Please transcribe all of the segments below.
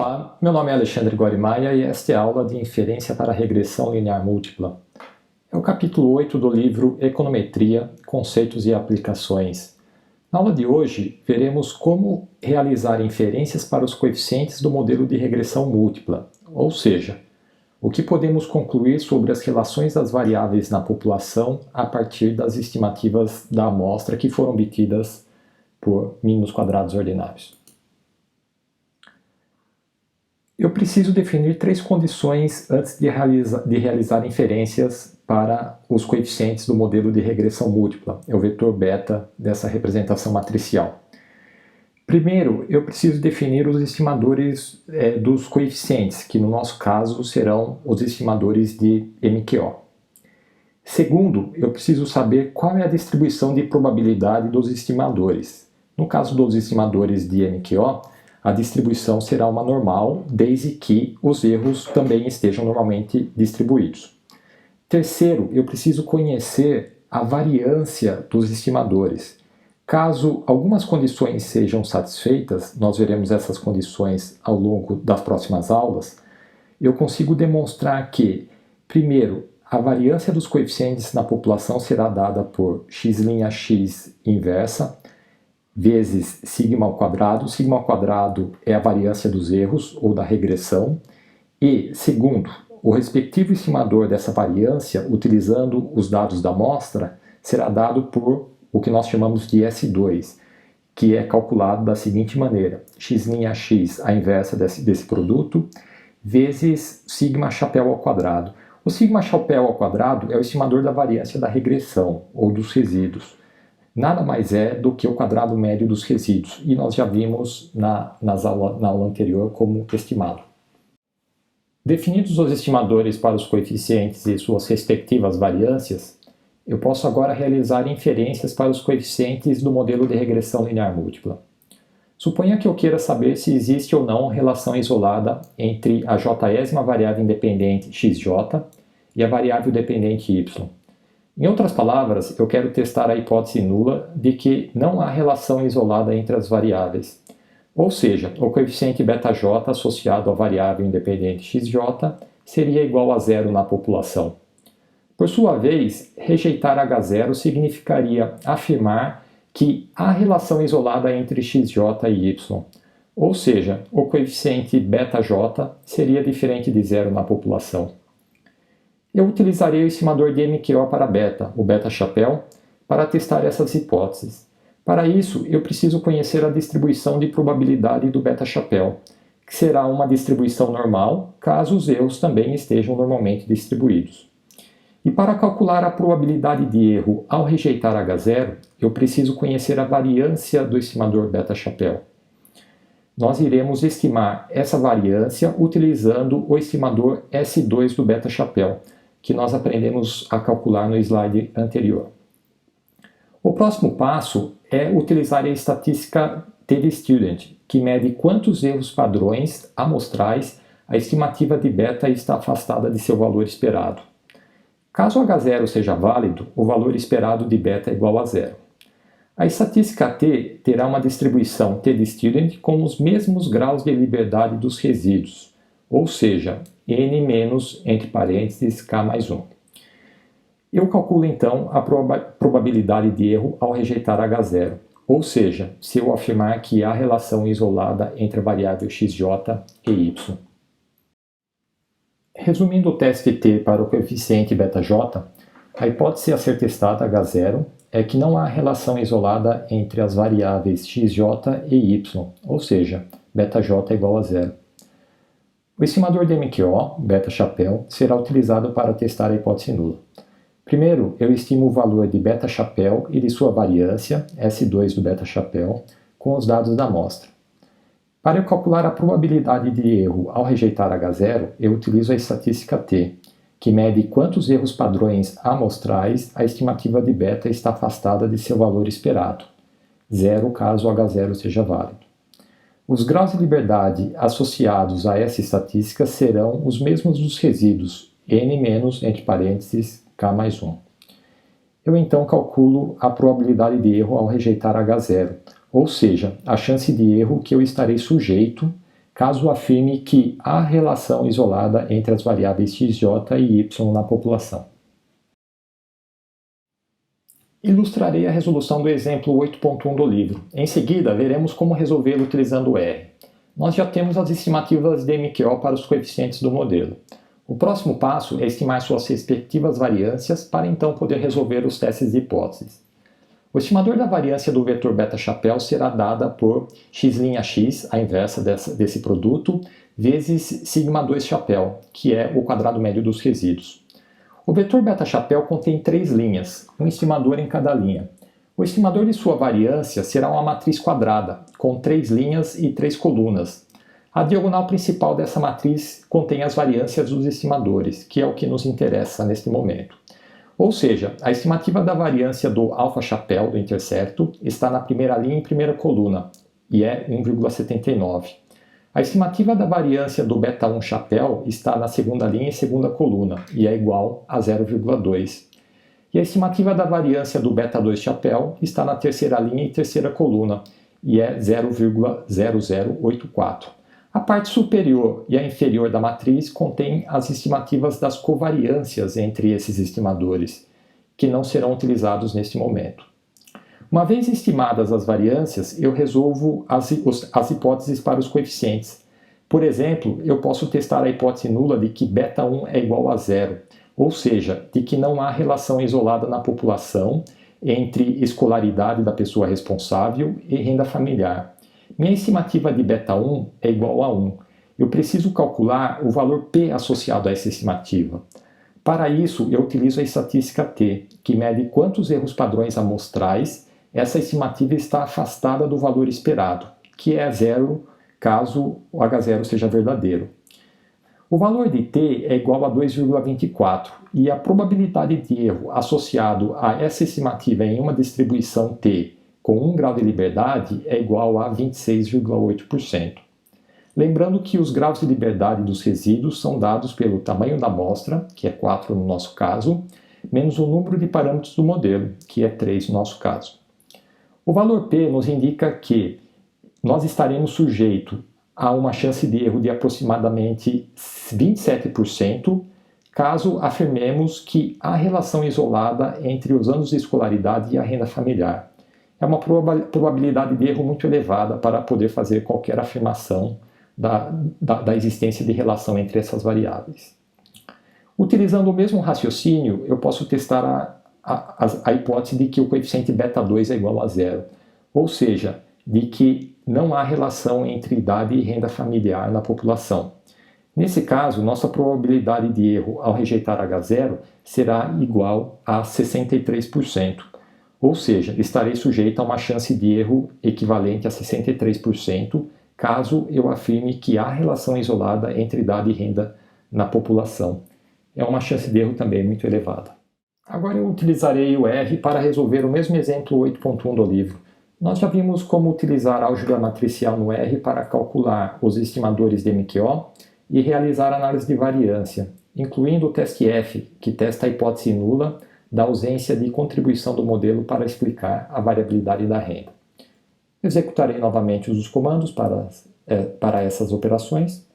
Olá, meu nome é Alexandre Guarimaia e esta é a aula de inferência para regressão linear múltipla. É o capítulo 8 do livro Econometria, Conceitos e Aplicações. Na aula de hoje, veremos como realizar inferências para os coeficientes do modelo de regressão múltipla, ou seja, o que podemos concluir sobre as relações das variáveis na população a partir das estimativas da amostra que foram obtidas por mínimos quadrados ordinários. Eu preciso definir três condições antes de realizar inferências para os coeficientes do modelo de regressão múltipla, é o vetor beta dessa representação matricial. Primeiro, eu preciso definir os estimadores dos coeficientes, que no nosso caso serão os estimadores de MQO. Segundo, eu preciso saber qual é a distribuição de probabilidade dos estimadores. No caso dos estimadores de MQO, a distribuição será uma normal, desde que os erros também estejam normalmente distribuídos. Terceiro, eu preciso conhecer a variância dos estimadores. Caso algumas condições sejam satisfeitas, nós veremos essas condições ao longo das próximas aulas, eu consigo demonstrar que, primeiro, a variância dos coeficientes na população será dada por x' inversa, vezes sigma ao quadrado. Sigma ao quadrado é a variância dos erros ou da regressão. E, segundo, o respectivo estimador dessa variância, utilizando os dados da amostra, será dado por o que nós chamamos de S2, que é calculado da seguinte maneira: x', a inversa desse produto, vezes sigma chapéu ao quadrado. O sigma chapéu ao quadrado é o estimador da variância da regressão ou dos resíduos. Nada mais é do que o quadrado médio dos resíduos, e nós já vimos na aula anterior como estimado. Definidos os estimadores para os coeficientes e suas respectivas variâncias, eu posso agora realizar inferências para os coeficientes do modelo de regressão linear múltipla. Suponha que eu queira saber se existe ou não relação isolada entre a jésima variável independente xj e a variável dependente y. Em outras palavras, eu quero testar a hipótese nula de que não há relação isolada entre as variáveis. Ou seja, o coeficiente βj associado à variável independente xj seria igual a zero na população. Por sua vez, rejeitar H0 significaria afirmar que há relação isolada entre xj e y. Ou seja, o coeficiente βj seria diferente de zero na população. Eu utilizarei o estimador de MQO para beta, o beta chapéu, para testar essas hipóteses. Para isso, eu preciso conhecer a distribuição de probabilidade do beta chapéu, que será uma distribuição normal, caso os erros também estejam normalmente distribuídos. E para calcular a probabilidade de erro ao rejeitar H0, eu preciso conhecer a variância do estimador beta chapéu. Nós iremos estimar essa variância utilizando o estimador S2 do beta chapéu, que nós aprendemos a calcular no slide anterior. O próximo passo é utilizar a estatística TD-Student, que mede quantos erros padrões amostrais a estimativa de beta está afastada de seu valor esperado. Caso H0 seja válido, o valor esperado de beta é igual a zero. A estatística T terá uma distribuição TD-Student com os mesmos graus de liberdade dos resíduos, ou seja, n menos, entre parênteses, k mais 1. Eu calculo então a probabilidade de erro ao rejeitar H0, ou seja, se eu afirmar que há relação isolada entre a variável xj e y. Resumindo o teste T para o coeficiente βj, a hipótese a ser testada H0 é que não há relação isolada entre as variáveis xj e y, ou seja, βj é igual a zero. O estimador de MQO, beta chapéu, será utilizado para testar a hipótese nula. Primeiro, eu estimo o valor de beta chapéu e de sua variância, S2 do beta chapéu, com os dados da amostra. Para eu calcular a probabilidade de erro ao rejeitar H0, eu utilizo a estatística T, que mede quantos erros padrões amostrais a estimativa de beta está afastada de seu valor esperado, zero caso H0 seja válido. Os graus de liberdade associados a essa estatística serão os mesmos dos resíduos, n menos, entre parênteses, k mais 1. Eu então calculo a probabilidade de erro ao rejeitar H0, ou seja, a chance de erro que eu estarei sujeito caso afirme que há relação isolada entre as variáveis x, j e y na população. Ilustrarei a resolução do exemplo 8.1 do livro. Em seguida, veremos como resolvê-lo utilizando o R. Nós já temos as estimativas de MQO para os coeficientes do modelo. O próximo passo é estimar suas respectivas variâncias para então poder resolver os testes de hipóteses. O estimador da variância do vetor beta-chapéu será dada por x', a inversa desse produto, vezes sigma2-chapéu, que é o quadrado médio dos resíduos. O vetor beta-chapéu contém 3 linhas, um estimador em cada linha. O estimador de sua variância será uma matriz quadrada, com 3 linhas e 3 colunas. A diagonal principal dessa matriz contém as variâncias dos estimadores, que é o que nos interessa neste momento. Ou seja, a estimativa da variância do alfa-chapéu, do intercepto, está na primeira linha e primeira coluna, e é 1,79. A estimativa da variância do beta-1 chapéu está na segunda linha e segunda coluna, e é igual a 0,2. E a estimativa da variância do beta-2 chapéu está na terceira linha e terceira coluna, e é 0,0084. A parte superior e a inferior da matriz contém as estimativas das covariâncias entre esses estimadores, que não serão utilizados neste momento. Uma vez estimadas as variâncias, eu resolvo as hipóteses para os coeficientes. Por exemplo, eu posso testar a hipótese nula de que beta1 é igual a zero, ou seja, de que não há relação isolada na população entre escolaridade da pessoa responsável e renda familiar. Minha estimativa de beta1 é igual a 1. Eu preciso calcular o valor P associado a essa estimativa. Para isso, eu utilizo a estatística T, que mede quantos erros padrões amostrais essa estimativa está afastada do valor esperado, que é zero caso o H0 seja verdadeiro. O valor de T é igual a 2,24 e a probabilidade de erro associado a essa estimativa em uma distribuição T com 1 grau de liberdade é igual a 26,8%. Lembrando que os graus de liberdade dos resíduos são dados pelo tamanho da amostra, que é 4 no nosso caso, menos o número de parâmetros do modelo, que é 3 no nosso caso. O valor P nos indica que nós estaremos sujeitos a uma chance de erro de aproximadamente 27%, caso afirmemos que há relação isolada entre os anos de escolaridade e a renda familiar. É uma probabilidade de erro muito elevada para poder fazer qualquer afirmação da existência de relação entre essas variáveis. Utilizando o mesmo raciocínio, eu posso testar a hipótese de que o coeficiente beta2 é igual a zero, ou seja, de que não há relação entre idade e renda familiar na população. Nesse caso, nossa probabilidade de erro ao rejeitar H0 será igual a 63%, ou seja, estarei sujeito a uma chance de erro equivalente a 63%, caso eu afirme que há relação isolada entre idade e renda na população. É uma chance de erro também muito elevada. Agora eu utilizarei o R para resolver o mesmo exemplo 8.1 do livro. Nós já vimos como utilizar a álgebra matricial no R para calcular os estimadores de MQO e realizar análise de variância, incluindo o teste F, que testa a hipótese nula da ausência de contribuição do modelo para explicar a variabilidade da renda. Executarei novamente os comandos para essas operações.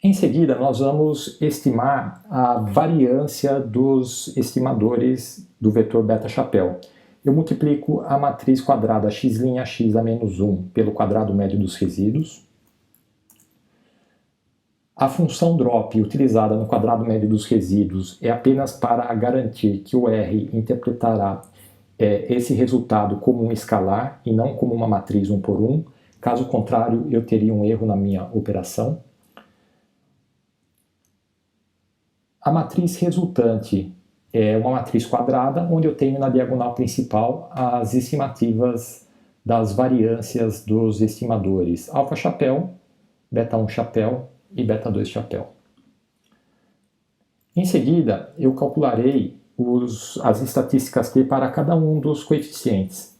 Em seguida, nós vamos estimar a variância dos estimadores do vetor beta-chapéu. Eu multiplico a matriz quadrada x' a menos 1 pelo quadrado médio dos resíduos. A função drop utilizada no quadrado médio dos resíduos é apenas para garantir que o R interpretará esse resultado como um escalar e não como uma matriz 1 por 1. Caso contrário, eu teria um erro na minha operação. A matriz resultante é uma matriz quadrada, onde eu tenho na diagonal principal as estimativas das variâncias dos estimadores alfa-chapéu, beta-1 chapéu e beta-2 chapéu. Em seguida, eu calcularei as estatísticas T para cada um dos coeficientes.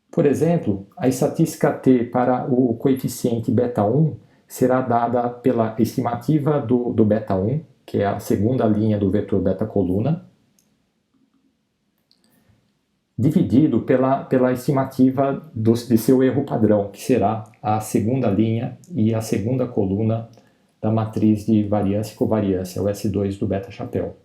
Por exemplo, a estatística T para o coeficiente beta1 será dada pela estimativa do beta1, que é a segunda linha do vetor beta-coluna, dividido pela estimativa de seu erro padrão, que será a segunda linha e a segunda coluna da matriz de variância e covariância, o S2 do beta-chapéu.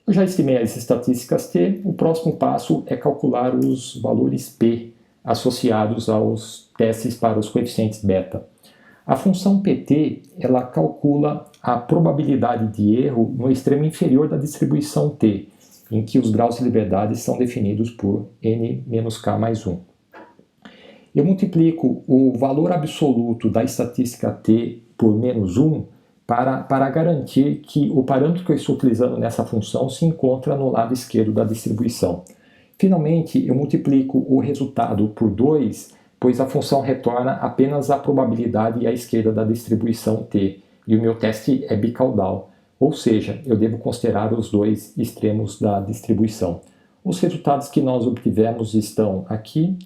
Eu já estimei as estatísticas T, o próximo passo é calcular os valores P associados aos testes para os coeficientes beta. A função PT, ela calcula a probabilidade de erro no extremo inferior da distribuição T, em que os graus de liberdade são definidos por n-k+1. Eu multiplico o valor absoluto da estatística T por -1 para garantir que o parâmetro que eu estou utilizando nessa função se encontra no lado esquerdo da distribuição. Finalmente, eu multiplico o resultado por 2, pois a função retorna apenas a probabilidade à esquerda da distribuição T, e o meu teste é bicaudal, ou seja, eu devo considerar os dois extremos da distribuição. Os resultados que nós obtivemos estão aqui.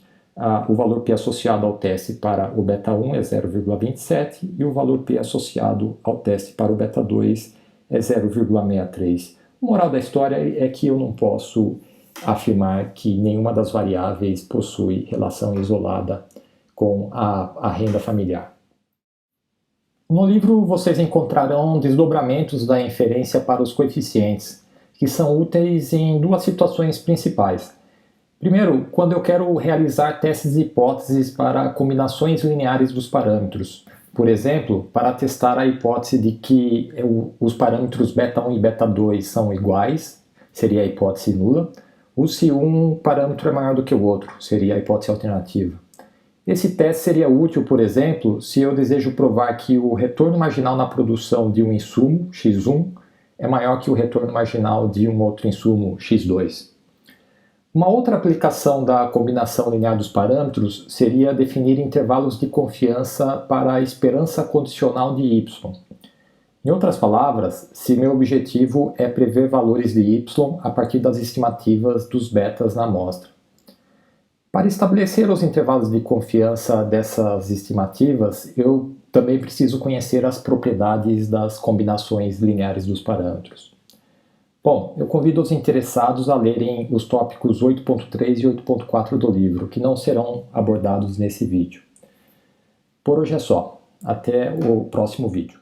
O valor P associado ao teste para o beta 1 é 0,27 e o valor P associado ao teste para o beta 2 é 0,63. O moral da história é que eu não posso afirmar que nenhuma das variáveis possui relação isolada com a renda familiar. No livro vocês encontrarão desdobramentos da inferência para os coeficientes, que são úteis em duas situações principais. Primeiro, quando eu quero realizar testes de hipóteses para combinações lineares dos parâmetros. Por exemplo, para testar a hipótese de que os parâmetros beta 1 e beta 2 são iguais, seria a hipótese nula, ou se um parâmetro é maior do que o outro, seria a hipótese alternativa. Esse teste seria útil, por exemplo, se eu desejo provar que o retorno marginal na produção de um insumo, x1, é maior que o retorno marginal de um outro insumo, x2. Uma outra aplicação da combinação linear dos parâmetros seria definir intervalos de confiança para a esperança condicional de y. Em outras palavras, se meu objetivo é prever valores de y a partir das estimativas dos betas na amostra. Para estabelecer os intervalos de confiança dessas estimativas, eu também preciso conhecer as propriedades das combinações lineares dos parâmetros. Bom, eu convido os interessados a lerem os tópicos 8.3 e 8.4 do livro, que não serão abordados nesse vídeo. Por hoje é só. Até o próximo vídeo.